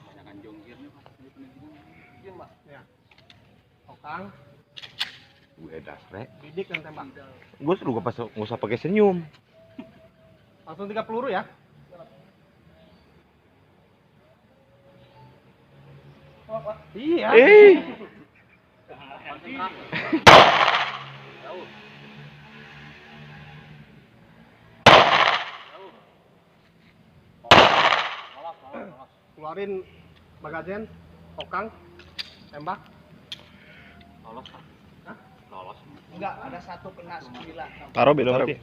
Banyakan jonggir nih, Pak. Ini pendidikan. Pak. Ya. Kokang, Gue dasrek. bidik yang tembak. Gue suruh nggak usah pakai senyum. Langsung 3 peluru ya. Iya. Keluarin magazen, kokang, tembak. Lolos, Pak. Hah? Lolos. Enggak, ada satu kena 9. Taruh belum berarti.